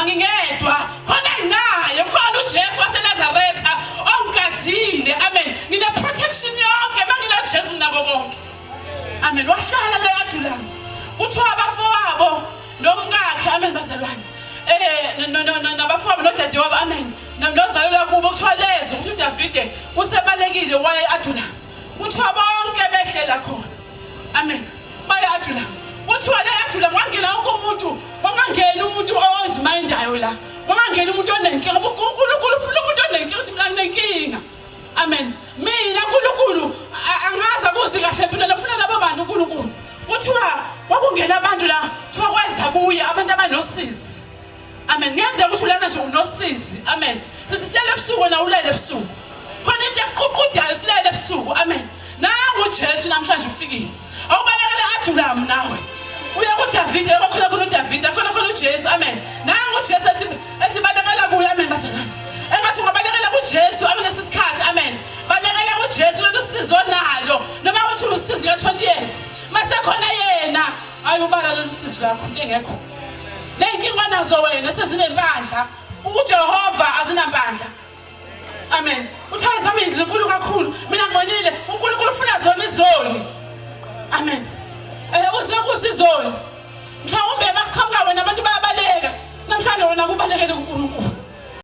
angingedwa khona naye khona uJesu waseNazaretha ongigadile amen ngine protection yonke manginaJesu nabo bonke amen wahlala la eAdulam kuthiwa abafowabo nomkakhe amen bazalwane nabafowabo nodade wabo amen nozalelwa kubo kuthiwa lezo ukuthi uDavide usebalekile waye eAdulam kuthiwa bonke behlela khona amen baye eAdulam kuthiwa la eAdulam wangena wonke umuntu wangangeni umuntu ozimayindayo la wangangeni umuntu onenkinga uNkulunkulu ufuna umuntu onenkinga uthi mina nginenkinga amen mina uNkulunkulu angaza kuzi kahle impilo nafuna labo bantu uNkulunkulu kuthiwa kwakungena abantu la kuthiwa kweza kuye abantu abanosizi amen ngiyazi ukuthi ulana nje unosizi amen sithi silele ebusuku na ulele ebusuku khona into eqhuqhudayo silele ebusuku amen nangu uJesu namhlanje ufikile awubalekela eAdulam nawe uya kuDavide khona uDavide khona uJesu amen nangu uJesu ethi balekela kuye amen bazalwane engathi ungabalekela kuJesu amen lesikhathi amen balekela kuJesu lo sizo nalo noma uthi usizo nge20 years mase khona yena ayubala lo sizo lakho into engekho lenkinga nazo wena sezinempandla uJehova azinambandla amen uthanda zami izinkulu kakhulu mina ngonile uNkulunkulu ufuna zona izoni amen uzizoni mhlawumbe bakuqhamuka wena abantu bayabaleka namhlanje wena kubalekele uNkulunkulu